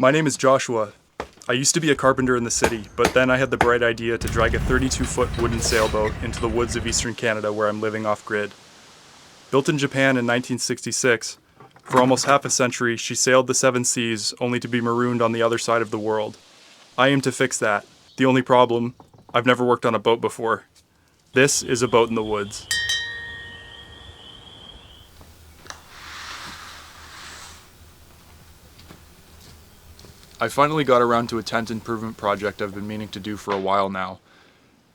My name is Joshua. I used to be a carpenter in the city, but then I had the bright idea to drag a 32-foot wooden sailboat into the woods of eastern Canada where I'm living off-grid. Built in Japan in 1966, for almost half a century she sailed the seven seas only to be marooned on the other side of the world. I aim to fix that. The only problem, I've never worked on a boat before. This is a boat in the woods. I finally got around to a tent improvement project I've been meaning to do for a while now.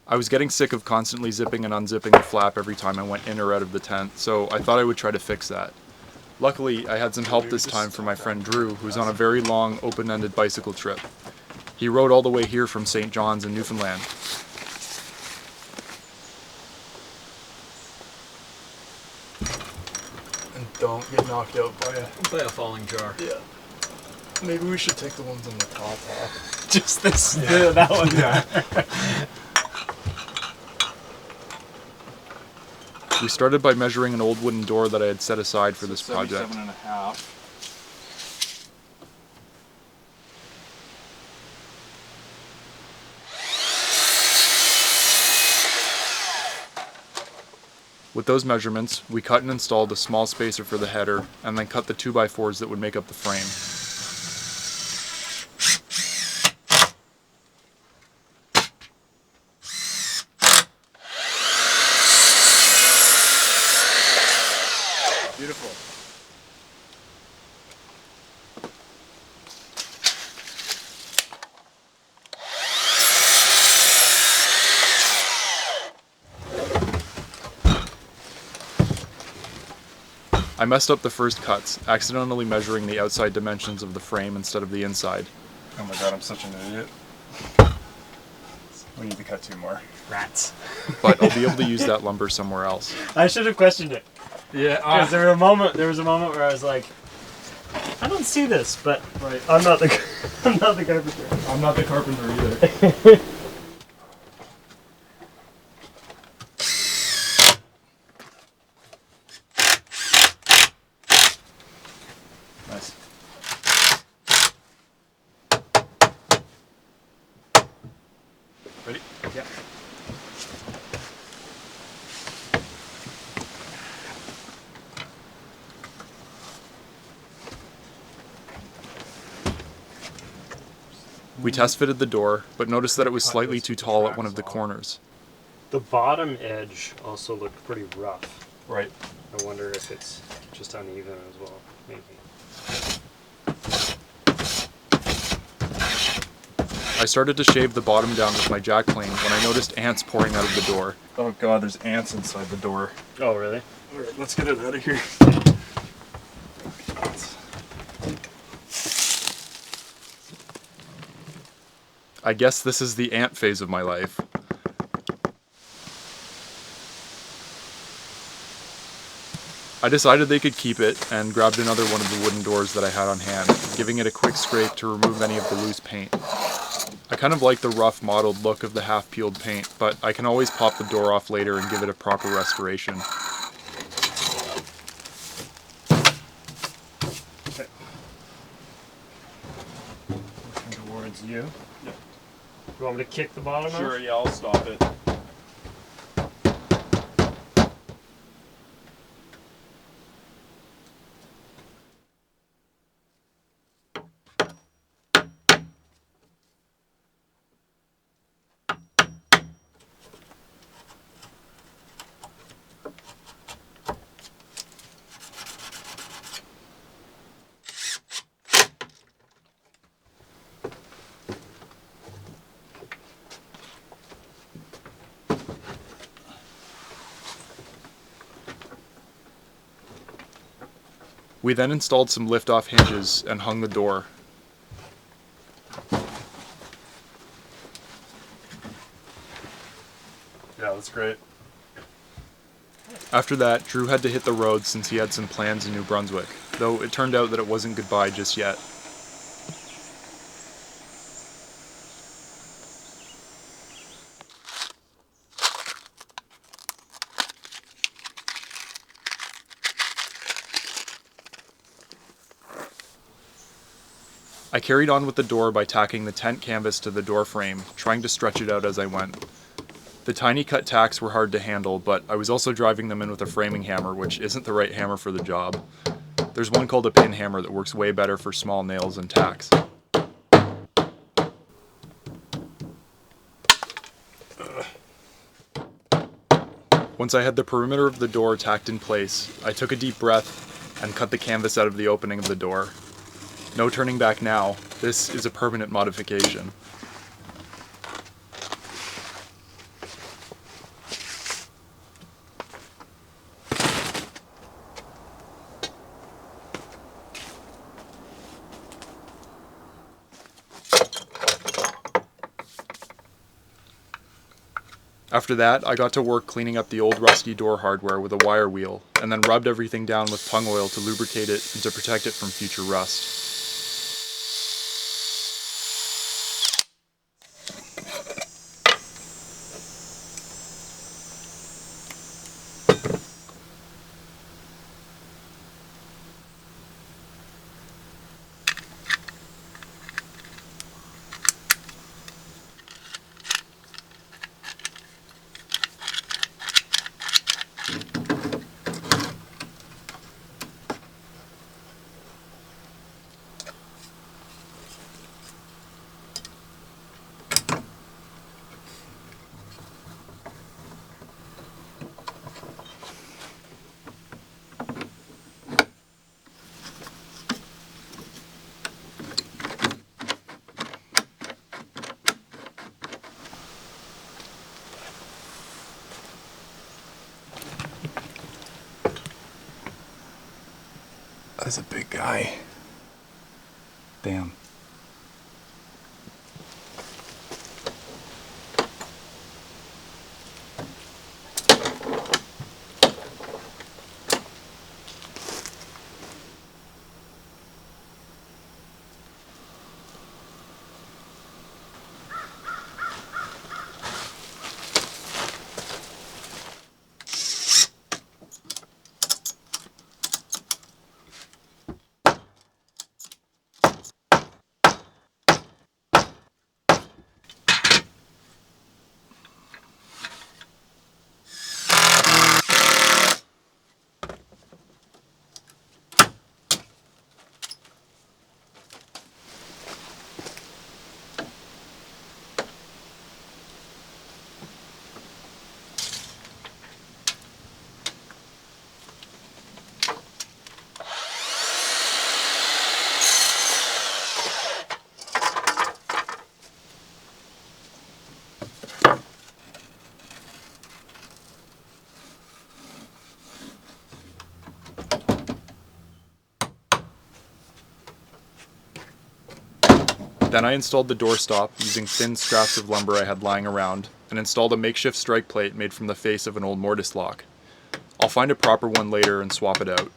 I was getting sick of constantly zipping and unzipping the flap every time I went in or out of the tent, so I thought I would try to fix that. Luckily, I had some help this time from my friend Drew, who's on a very long, open-ended bicycle trip. He rode all the way here from St. John's in Newfoundland. And don't get knocked out by a falling jar. Yeah. Maybe we should take the ones on the top off. Just this, yeah. That one. Yeah. We started by measuring an old wooden door that I had set aside for this project. 77.5. With those measurements, we cut and installed a small spacer for the header, and then cut the 2x4s that would make up the frame. Beautiful. I messed up the first cuts, accidentally measuring the outside dimensions of the frame instead of the inside. Oh my god, I'm such an idiot. We need to cut 2 more. Rats. But I'll be able to use that lumber somewhere else. I should have questioned it. Yeah. Because there was a moment where I was like, I don't see this, but right. I'm not the carpenter. I'm not the carpenter either. Nice. Ready? Yeah. We test fitted the door, but noticed that it was slightly too tall at one of the corners. The bottom edge also looked pretty rough. Right. I wonder if it's just uneven as well, maybe. I started to shave the bottom down with my jack plane when I noticed ants pouring out of the door. Oh god, there's ants inside the door. Oh, really? Alright, let's get it out of here. I guess this is the ant phase of my life. I decided they could keep it and grabbed another one of the wooden doors that I had on hand, giving it a quick scrape to remove any of the loose paint. I kind of like the rough mottled look of the half-peeled paint, but I can always pop the door off later and give it a proper restoration. Okay. Looking towards you. Yep. You want me to kick the bottom off? Sure, yeah, I'll stop it. We then installed some lift-off hinges and hung the door. Yeah, that's great. After that, Drew had to hit the road since he had some plans in New Brunswick, though it turned out that it wasn't goodbye just yet. I carried on with the door by tacking the tent canvas to the door frame, trying to stretch it out as I went. The tiny cut tacks were hard to handle, but I was also driving them in with a framing hammer, which isn't the right hammer for the job. There's one called a pin hammer that works way better for small nails and tacks. Once I had the perimeter of the door tacked in place, I took a deep breath and cut the canvas out of the opening of the door. No turning back now. This is a permanent modification. After that, I got to work cleaning up the old rusty door hardware with a wire wheel, and then rubbed everything down with tung oil to lubricate it and to protect it from future rust. That's a big guy. Damn. Then I installed the doorstop using thin scraps of lumber I had lying around, and installed a makeshift strike plate made from the face of an old mortise lock. I'll find a proper one later and swap it out.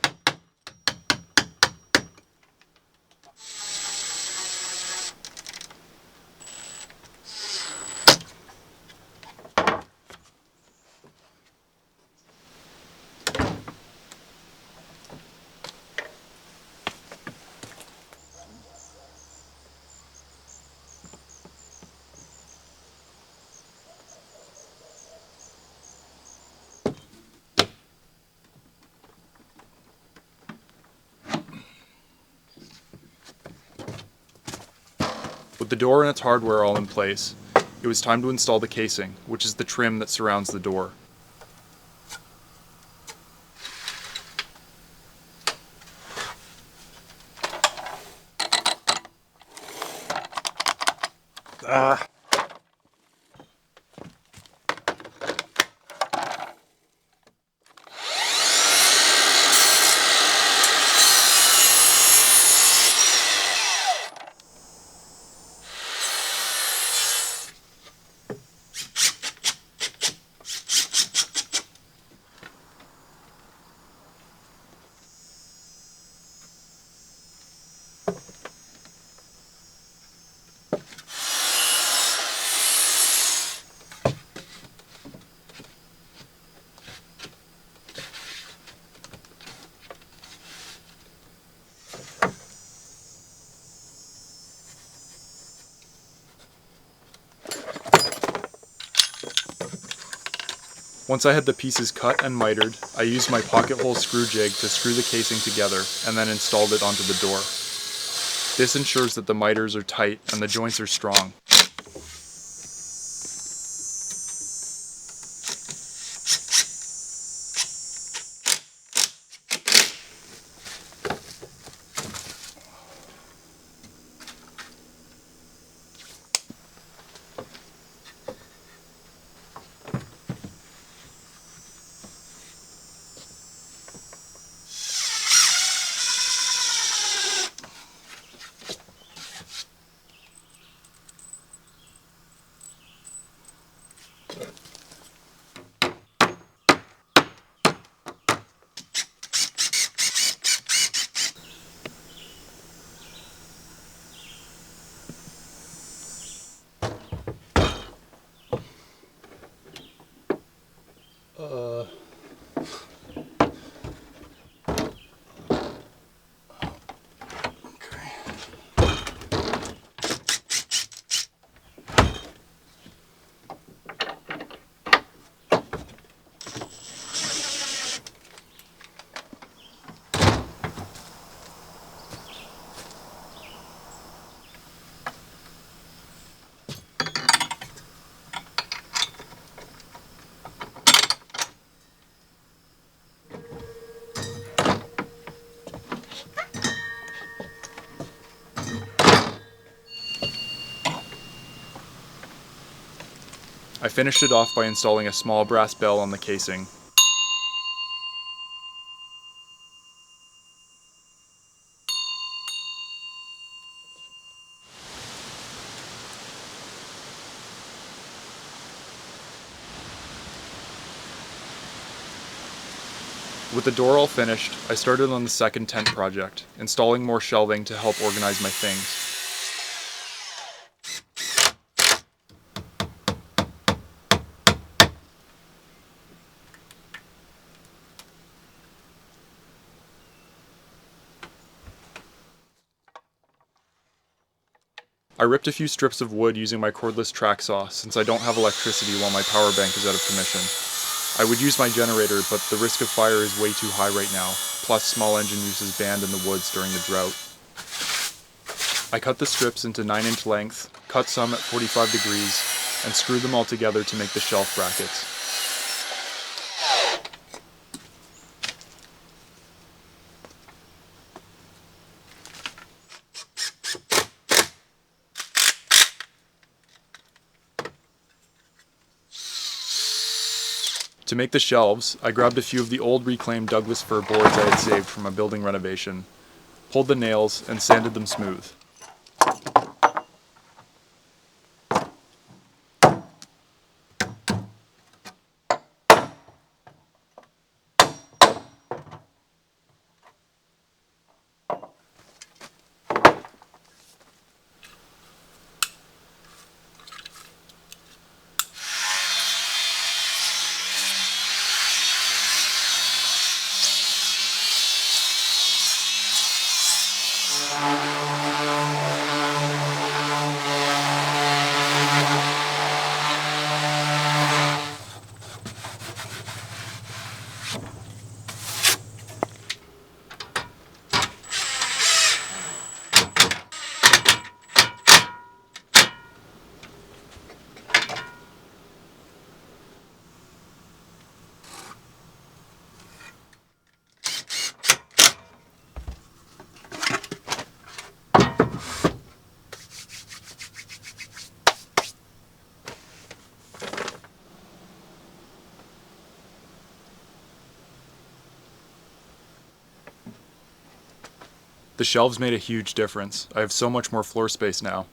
With the door and its hardware all in place, it was time to install the casing, which is the trim that surrounds the door. Once I had the pieces cut and mitered, I used my pocket hole screw jig to screw the casing together and then installed it onto the door. This ensures that the miters are tight and the joints are strong. I finished it off by installing a small brass bell on the casing. With the door all finished, I started on the second tent project, installing more shelving to help organize my things. I ripped a few strips of wood using my cordless track saw since I don't have electricity while my power bank is out of commission. I would use my generator, but the risk of fire is way too high right now, plus small engine use is banned in the woods during the drought. I cut the strips into 9-inch length, cut some at 45 degrees, and screwed them all together to make the shelf brackets. To make the shelves, I grabbed a few of the old reclaimed Douglas fir boards I had saved from a building renovation, pulled the nails, and sanded them smooth. The shelves made a huge difference. I have so much more floor space now.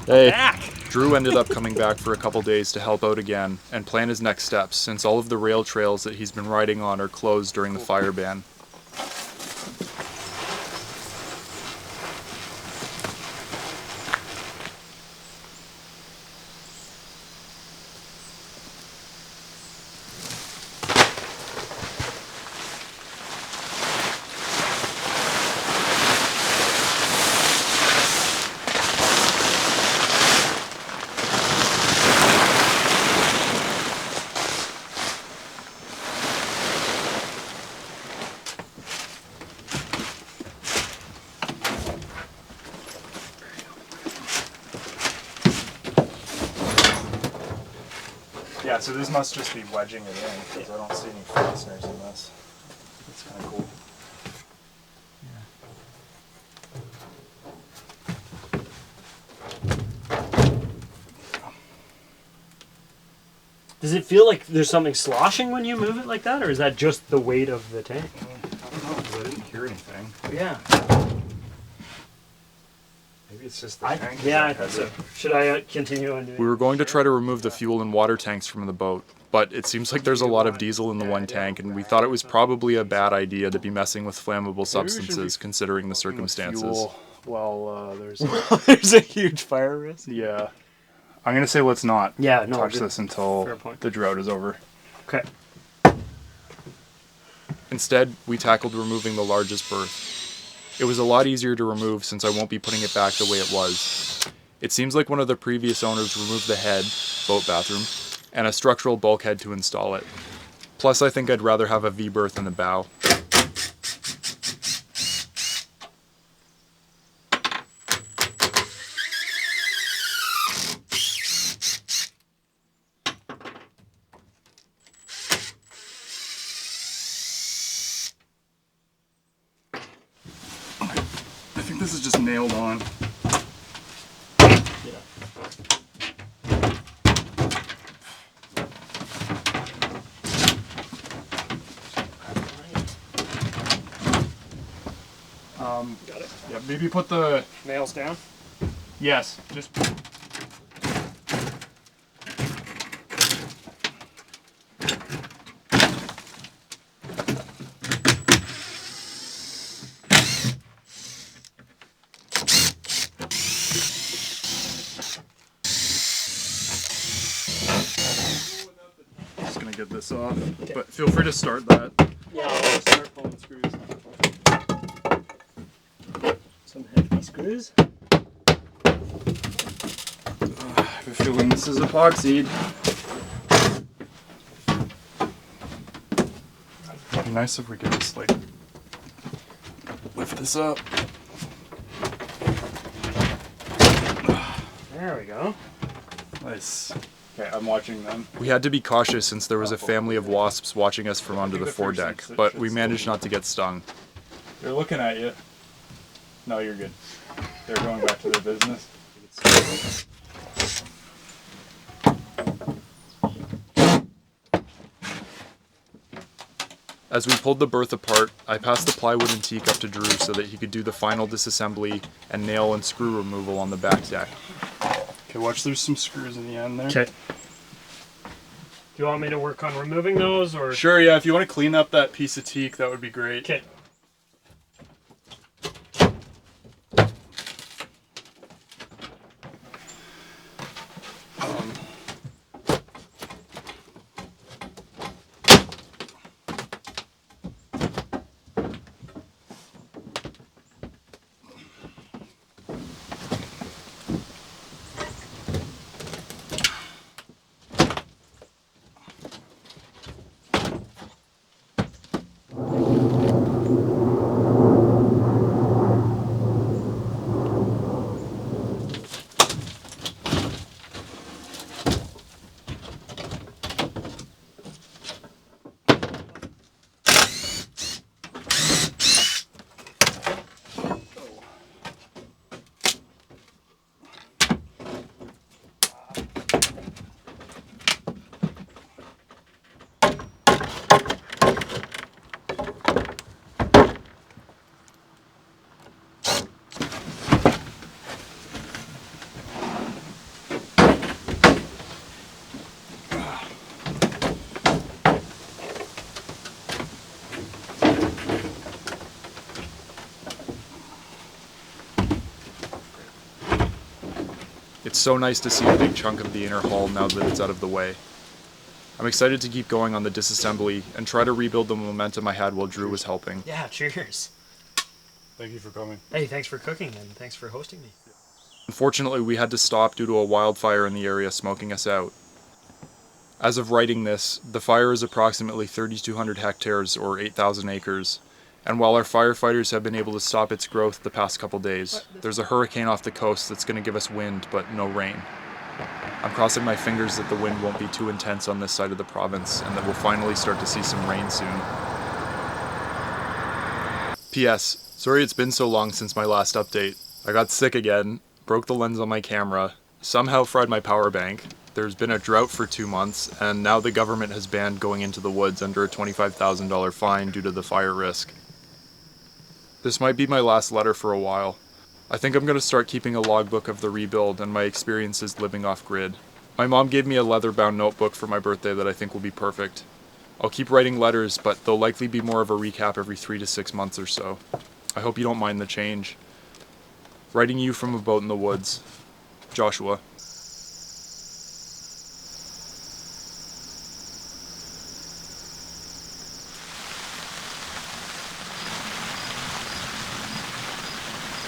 Hey. Back! Drew ended up coming back for a couple days to help out again and plan his next steps since all of the rail trails that he's been riding on are closed during the fire ban. Yeah, so this must just be wedging it in because I don't see any fasteners in this. That's kind of cool. Does it feel like there's something sloshing when you move it like that, or is that just the weight of the tank? I don't know because I didn't hear anything. Yeah. Maybe it's just the tank. I think so. Should I continue on doing? We were going to try to remove the fuel and water tanks from the boat, but it seems like there's a lot of diesel in the one tank, and we thought it was probably a bad idea to be messing with flammable substances considering the circumstances. Well, there's There's a huge fire risk. Yeah. I'm going to say let's not touch good. this until Fair point. the drought is over. Okay. Instead, we tackled removing the largest berth. It was a lot easier to remove since I won't be putting it back the way it was. It seems like one of the previous owners removed the head, boat bathroom, and a structural bulkhead to install it. Plus, I think I'd rather have a V-berth in the bow. I think this is just nailed on. Yeah. Got it. Yeah, maybe put the... Nails down. Yes, just... Just gonna get this off, but feel free to start that. Yeah, I'll start pulling screws. Some hefty screws. I have a feeling this is epoxied. It'd be nice if we could just like lift this up. There we go. Nice. Okay, I'm watching them. We had to be cautious since there was a family of wasps watching us from under the foredeck, but we managed not to get stung. They're looking at you. No, you're good. They're going back to their business. As we pulled the berth apart, I passed the plywood and teak up to Drew so that he could do the final disassembly and nail and screw removal on the back deck. Okay, watch, there's some screws in the end there. Okay. Do you want me to work on removing those, or? Sure, yeah, if you want to clean up that piece of teak, that would be great. Okay. It's so nice to see a big chunk of the inner hull now that it's out of the way. I'm excited to keep going on the disassembly and try to rebuild the momentum I had while Drew was helping. Yeah, cheers. Thank you for coming. Hey, thanks for cooking and thanks for hosting me. Unfortunately, we had to stop due to a wildfire in the area smoking us out. As of writing this, the fire is approximately 3,200 hectares or 8,000 acres, and while our firefighters have been able to stop its growth the past couple days, there's a hurricane off the coast that's going to give us wind but no rain. I'm crossing my fingers that the wind won't be too intense on this side of the province and that we'll finally start to see some rain soon. P.S. Sorry it's been so long since my last update. I got sick again, broke the lens on my camera, somehow fried my power bank, there's been a drought for 2 months, and now the government has banned going into the woods under a $25,000 fine due to the fire risk. This might be my last letter for a while. I think I'm going to start keeping a logbook of the rebuild and my experiences living off-grid. My mom gave me a leather-bound notebook for my birthday that I think will be perfect. I'll keep writing letters, but they'll likely be more of a recap every 3 to 6 months or so. I hope you don't mind the change. Writing you from a boat in the woods. Joshua.